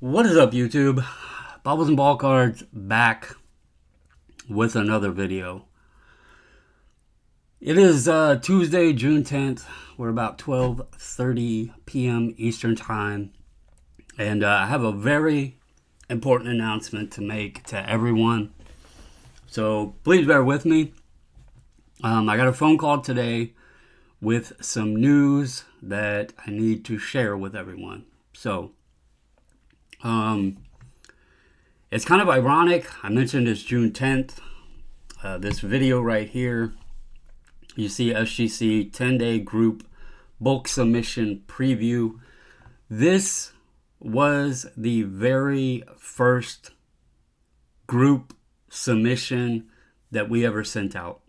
What is up, YouTube? Bubbles and Ball Cards back with another video. It is Tuesday, June 10th. We're about 12:30 p.m. Eastern Time. And I have a very important announcement to make to everyone. So please bear with me. I got a phone call today with some news that I need to share with everyone. So, it's kind of ironic. I mentioned it's June 10th. This video right here, you see SGC 10-day group bulk submission preview. This was the very first group submission that we ever sent out.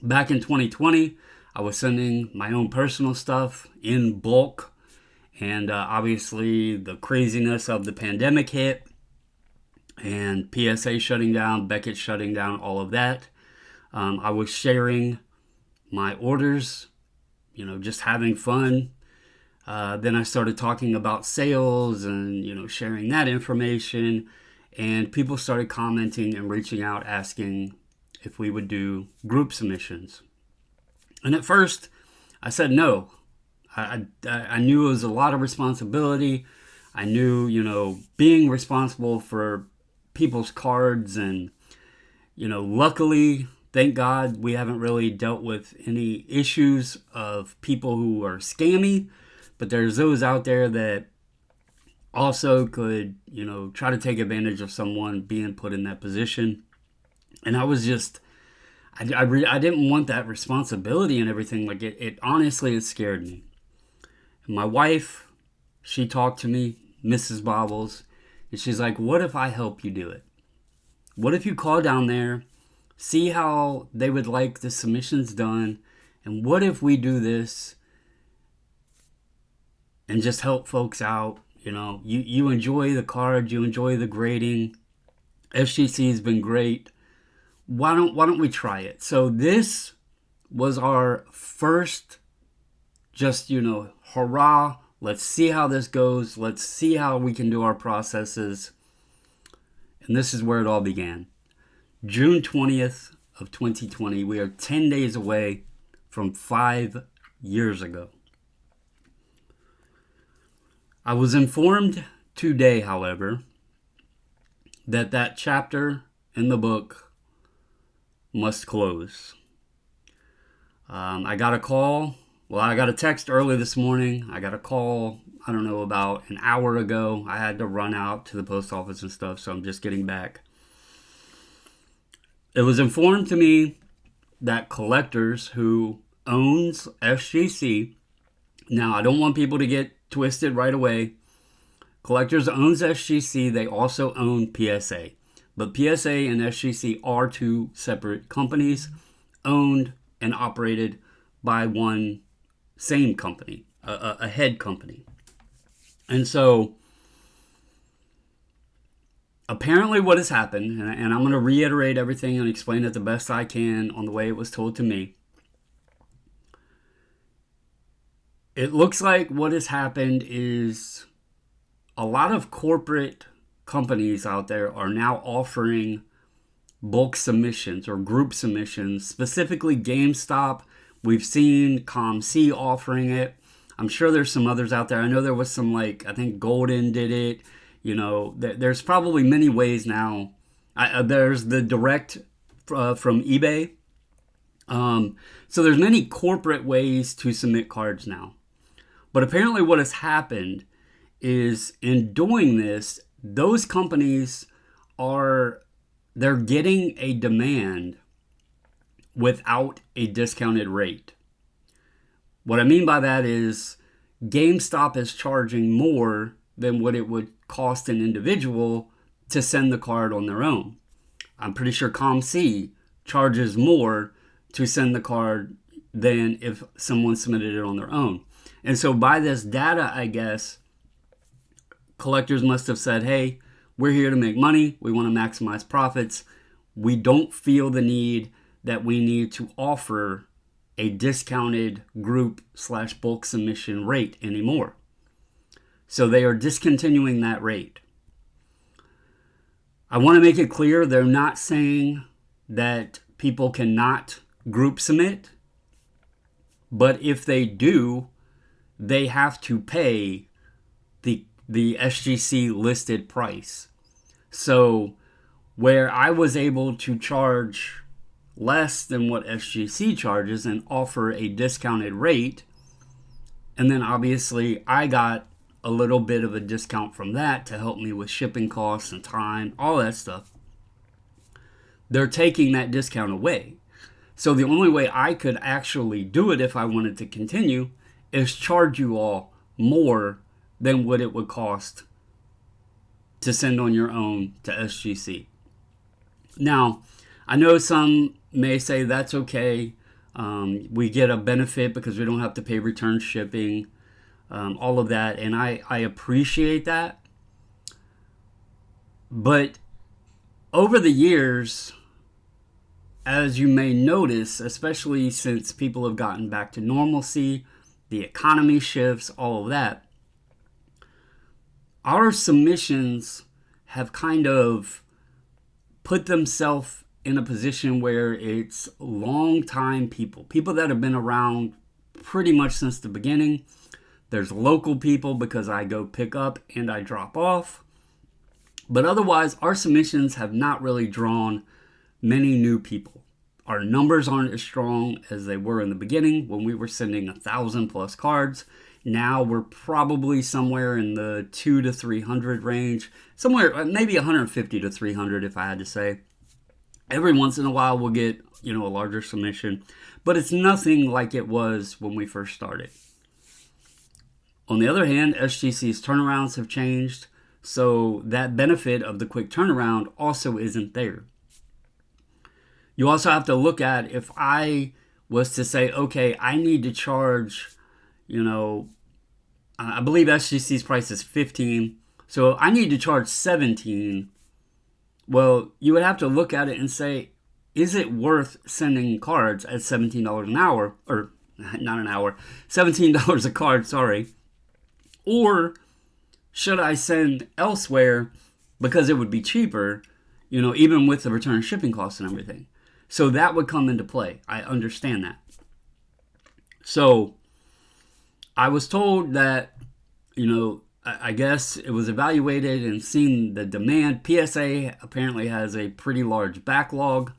Back in 2020, I was sending my own personal stuff in bulk. And obviously the craziness of the pandemic hit. And PSA shutting down, Beckett shutting down, all of that. I was sharing my orders, just having fun. Then I started talking about sales and, sharing that information. And people started commenting and reaching out asking if we would do group submissions. And at first, I said no. I knew it was a lot of responsibility. I knew, being responsible for people's cards and, luckily, thank God, we haven't really dealt with any issues of people who are scammy, but there's those out there that also could, try to take advantage of someone being put in that position. And I was just, I didn't want that responsibility and everything. Like it honestly, it scared me. And my wife, she talked to me, Mrs. Bobbles, and she's like, what if I help you do it? What if you call down there, see how they would like the submissions done, and what if we do this and just help folks out? You enjoy the cards, you enjoy the grading. SGC has been great. Why don't we try it? So this was our first, just, hurrah. Let's see how this goes. Let's see how we can do our processes. And this is where it all began. June 20th of 2020. We are 10 days away from 5 years ago. I was informed today, however, that chapter in the book must close. I got a call. Well, I got a text early this morning. I got a call, I don't know, about an hour ago. I had to run out to the post office and stuff, so I'm just getting back. It was informed to me that Collectors, who owns SGC, now I don't want people to get twisted right away. Collectors owns SGC. They also own PSA. But PSA and SGC are two separate companies owned and operated by one same company, a head company. And so apparently what has happened, and I'm going to reiterate everything and explain it the best I can on the way it was told to me. It looks like what has happened is a lot of corporate companies out there are now offering bulk submissions or group submissions, specifically GameStop. We've seen ComC offering it. I'm sure there's some others out there. I know there was some, I think Golden did it. There's probably many ways now. There's the direct from eBay. So there's many corporate ways to submit cards now. But apparently what has happened is in doing this, those companies they're getting a demand without a discounted rate. What I mean by that is GameStop is charging more than what it would cost an individual to send the card on their own. I'm pretty sure ComC charges more to send the card than if someone submitted it on their own. And so by this data, I guess, Collectors must have said, hey, we're here to make money. We want to maximize profits. We don't feel the need that we need to offer a discounted group/bulk submission rate anymore. So they are discontinuing that rate. I want to make it clear they're not saying that people cannot group submit, but if they do, they have to pay the SGC listed price. So where I was able to charge less than what SGC charges and offer a discounted rate, and then obviously I got a little bit of a discount from that to help me with shipping costs and time, all that stuff, they're taking that discount away. So the only way I could actually do it if I wanted to continue is charge you all more than what it would cost to send on your own to SGC. Now, I know some may say that's okay. We get a benefit because we don't have to pay return shipping, all of that, and I appreciate that. But over the years, as you may notice, especially since people have gotten back to normalcy, the economy shifts, all of that, our submissions have kind of put themselves in a position where it's long-time people that have been around pretty much since the beginning. There's local people because I go pick up and I drop off. But otherwise, our submissions have not really drawn many new people. Our numbers aren't as strong as they were in the beginning when we were sending 1,000 plus cards. Now we're probably somewhere in the 200 to 300 range, somewhere maybe 150 to 300 if I had to say. Every once in a while we'll get, a larger submission, but it's nothing like it was when we first started. On the other hand, SGC's turnarounds have changed, so that benefit of the quick turnaround also isn't there. You also have to look at, if I was to say, okay, I need to charge, I believe SGC's price is 15, so I need to charge 17. Well, you would have to look at it and say, is it worth sending cards at $17 an hour, or not an hour, $17 a card, sorry, or should I send elsewhere because it would be cheaper, even with the return shipping costs and everything. So that would come into play. I understand that. So I was told that, I guess it was evaluated and seen the demand. PSA apparently has a pretty large backlog.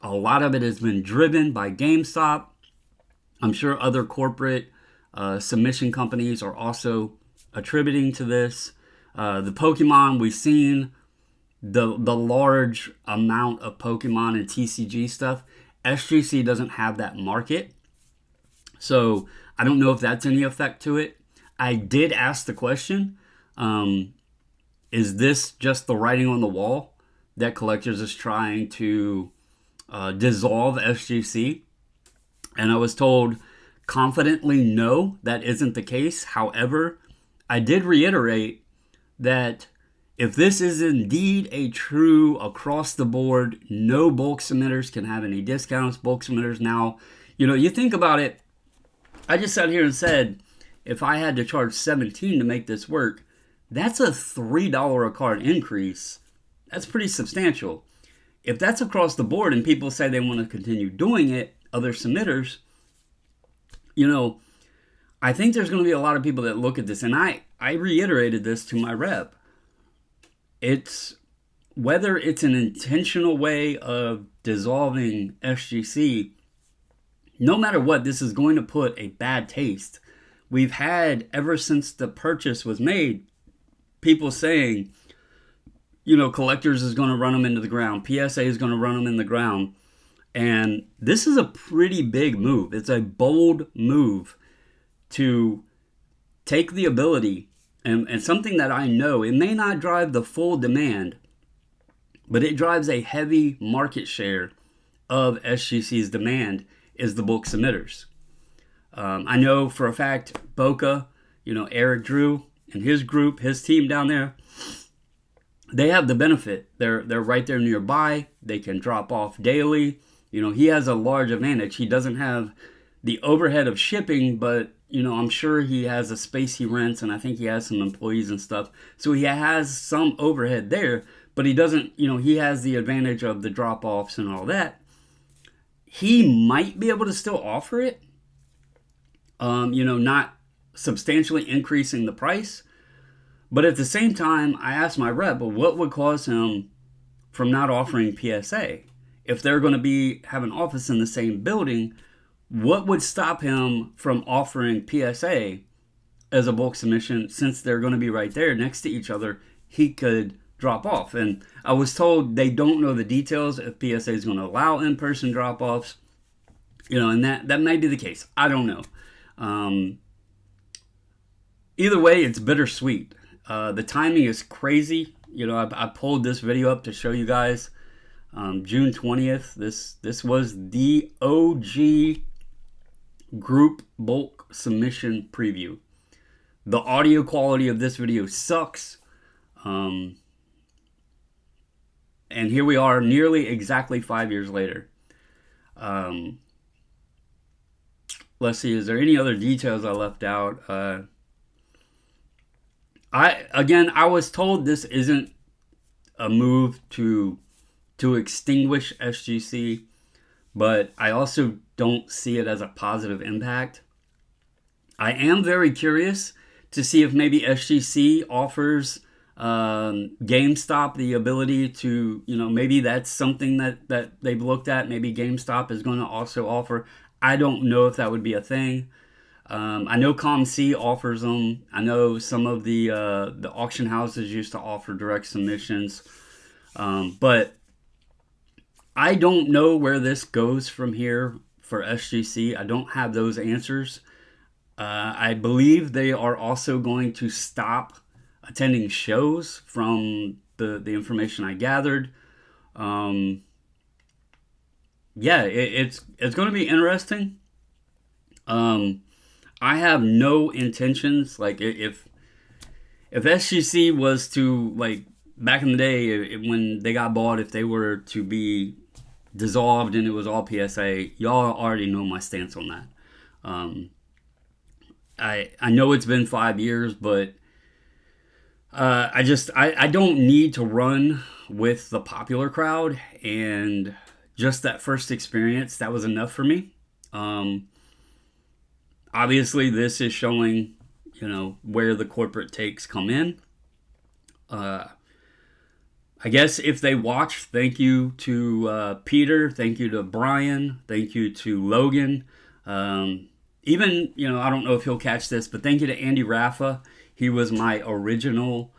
A lot of it has been driven by GameStop. I'm sure other corporate submission companies are also attributing to this. The Pokemon, we've seen the large amount of Pokemon and TCG stuff. SGC doesn't have that market. So I don't know if that's any effect to it. I did ask the question, is this just the writing on the wall that Collectors is trying to dissolve SGC? And I was told confidently, no, that isn't the case. However, I did reiterate that if this is indeed a true across the board, no bulk submitters can have any discounts, bulk submitters now, you think about it, I just sat here and said, if I had to charge $17 to make this work, that's a $3 a card increase. That's pretty substantial. If that's across the board and people say they want to continue doing it, other submitters, I think there's going to be a lot of people that look at this, and I reiterated this to my rep. It's whether it's an intentional way of dissolving SGC, no matter what, this is going to put a bad taste. We've had, ever since the purchase was made, people saying, Collectors is going to run them into the ground. PSA is going to run them in the ground. And this is a pretty big move. It's a bold move to take the ability, and something that I know, it may not drive the full demand, but it drives a heavy market share of SGC's demand, is the bulk submitters. I know for a fact, Boca, Eric Drew and his group, his team down there, they have the benefit. They're right there nearby. They can drop off daily. He has a large advantage. He doesn't have the overhead of shipping, but I'm sure he has a space he rents, and I think he has some employees and stuff. So he has some overhead there, but he doesn't, he has the advantage of the drop offs and all that. He might be able to still offer it, not substantially increasing the price. But at the same time, I asked my rep, well, what would cause him from not offering PSA? If they're going to have an office in the same building, what would stop him from offering PSA as a bulk submission? Since they're going to be right there next to each other, he could drop off. And I was told they don't know the details if PSA is going to allow in-person drop-offs, and that may be the case. I don't know. Either way, it's bittersweet. The timing is crazy. I pulled this video up to show you guys. June 20th. This was the OG group bulk submission preview. The audio quality of this video sucks. And here we are, nearly exactly 5 years later. Let's see, is there any other details I left out? I was told this isn't a move to extinguish SGC, but I also don't see it as a positive impact. I am very curious to see if maybe SGC offers GameStop the ability to, maybe that's something that they've looked at. Maybe GameStop is going to also offer. I don't know if that would be a thing. I know ComC offers them. I know some of the auction houses used to offer direct submissions. But I don't know where this goes from here for SGC. I don't have those answers. I believe they are also going to stop attending shows from the information I gathered. It's going to be interesting. I have no intentions, like if SGC was to, like back in the day when they got bought, if they were to be dissolved and it was all PSA, y'all already know my stance on that. I know it's been 5 years, but I don't need to run with the popular crowd, and just that first experience, that was enough for me. Obviously, this is showing, where the corporate takes come in. I guess if they watch, thank you to Peter, thank you to Brian, thank you to Logan. Even, I don't know if he'll catch this, but thank you to Andy Raffa. He was my original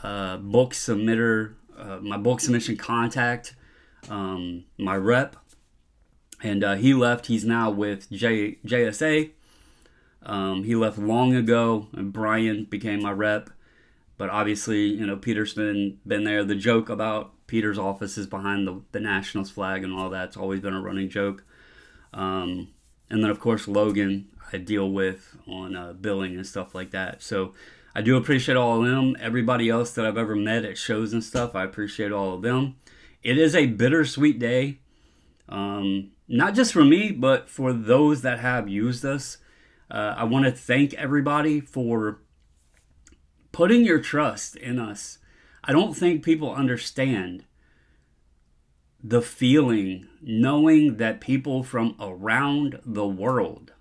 book submitter, my book submission contact, my rep. And he left. He's now with JSA. He left long ago, and Brian became my rep. But obviously, Peter's been there. The joke about Peter's office is behind the Nationals flag and all that's always been a running joke. And then, of course, Logan I deal with on billing and stuff like that. So I do appreciate all of them. Everybody else that I've ever met at shows and stuff, I appreciate all of them. It is a bittersweet day. Not just for me, but for those that have used us. I want to thank everybody for putting your trust in us. I don't think people understand the feeling knowing that people from around the world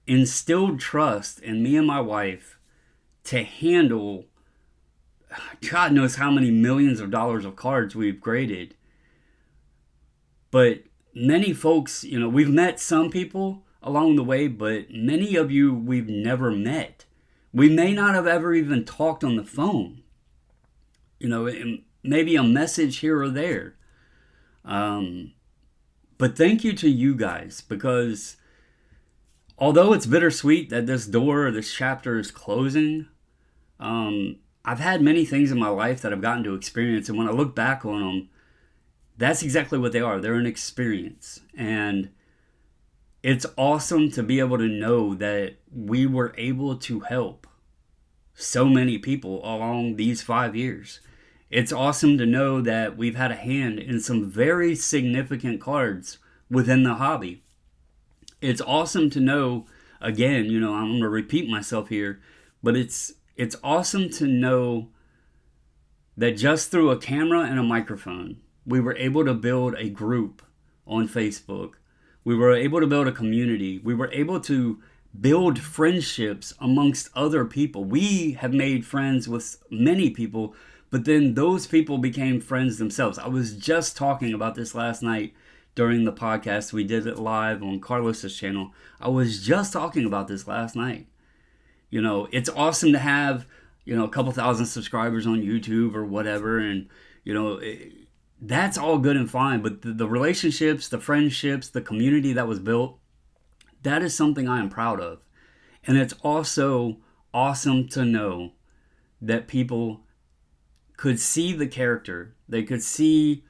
instilled trust in me and my wife to handle God knows how many millions of dollars of cards we've graded. But many folks, we've met some people along the way, but many of you we've never met. We may not have ever even talked on the phone. Maybe a message here or there. But thank you to you guys, because although it's bittersweet that this door or this chapter is closing, I've had many things in my life that I've gotten to experience, and when I look back on them, that's exactly what they are. They're an experience. And it's awesome to be able to know that we were able to help so many people along these 5 years. It's awesome to know that we've had a hand in some very significant cards within the hobby. It's awesome to know again, you know, I'm going to repeat myself here, but it's awesome to know that just through a camera and a microphone, we were able to build a group on Facebook. We were able to build a community. We were able to build friendships amongst other people. We have made friends with many people, but then those people became friends themselves. I was just talking about this last night during the podcast. We did it live on Carlos's channel. I was just talking about this last night. You know, it's awesome to have, you know, a couple thousand subscribers on YouTube or whatever. And, you know, that's all good and fine. But the relationships, the friendships, the community that was built, that is something I am proud of. And it's also awesome to know that people could see the character. They could see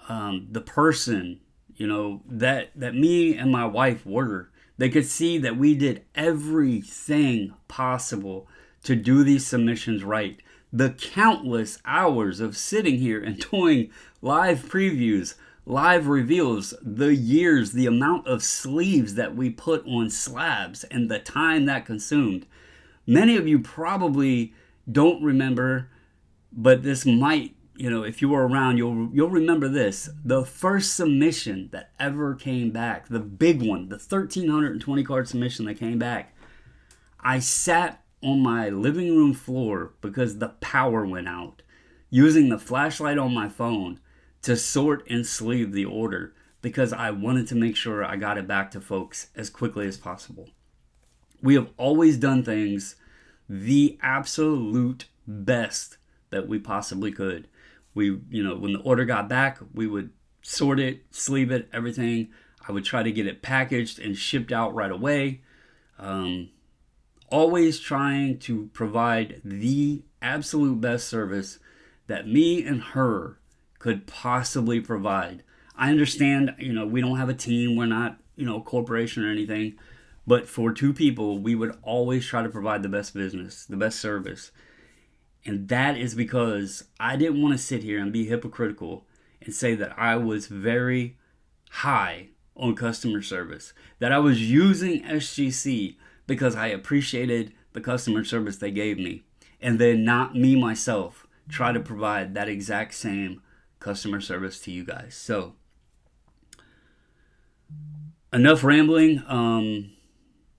the person, you know, that me and my wife were. They could see that we did everything possible to do these submissions right. The countless hours of sitting here and doing live previews, live reveals, the years, the amount of sleeves that we put on slabs, and the time that consumed. Many of you probably don't remember, but this might, you know, if you were around, you'll remember this. The first submission that ever came back, the big one, the 1,320 card submission that came back, I sat on my living room floor because the power went out, using the flashlight on my phone to sort and sleeve the order because I wanted to make sure I got it back to folks as quickly as possible. We have always done things the absolute best that we possibly could. We, you know, when the order got back, we would sort it, sleeve it, everything. I would try to get it packaged and shipped out right away. Always trying to provide the absolute best service that me and her could possibly provide. I understand, you know, we don't have a team. We're not, you know, a corporation or anything. But for two people, we would always try to provide the best business, the best service. And that is because I didn't want to sit here and be hypocritical and say that I was very high on customer service, that I was using SGC because I appreciated the customer service they gave me, and then not me myself try to provide that exact same customer service to you guys. So enough rambling.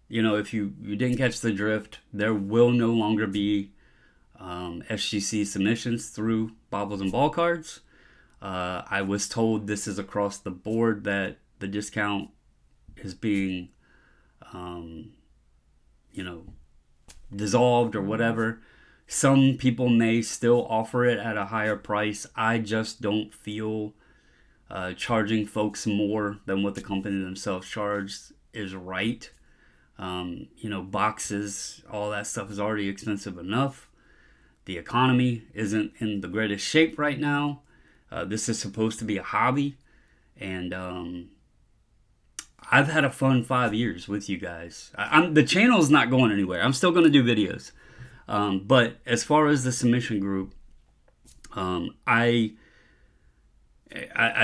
You know, if you didn't catch the drift, there will no longer be SGC submissions through Bobbles and Ball Cards. I was told this is across the board, that the discount is being, you know, dissolved or whatever. Some people may still offer it at a higher price. I just don't feel charging folks more than what the company themselves charged is right. You know, boxes, all that stuff is already expensive enough. The economy isn't in the greatest shape right now. This is supposed to be a hobby. And I've had a fun 5 years with you guys. The channel is not going anywhere. I'm still going to do videos. But as far as the submission group, I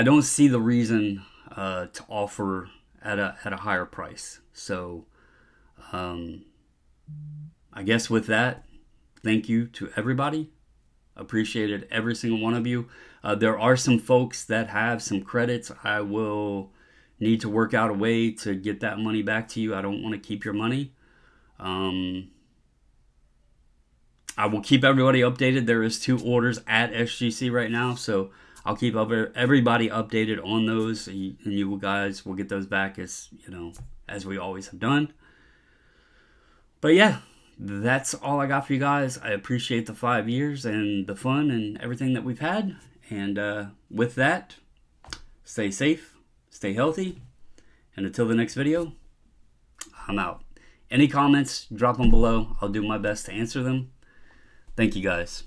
don't see the reason to offer at a higher price. So I guess with that, thank you to everybody. Appreciated every single one of you. There are some folks that have some credits. I will need to work out a way to get that money back to you. I don't want to keep your money. I will keep everybody updated. There is 2 orders at SGC right now, so I'll keep everybody updated on those, and you guys will get those back as, you know, as we always have done. But yeah, that's all I got for you guys. I appreciate the 5 years and the fun and everything that we've had. And with that, stay safe, stay healthy, and until the next video, I'm out. Any comments, drop them below. I'll do my best to answer them. Thank you guys.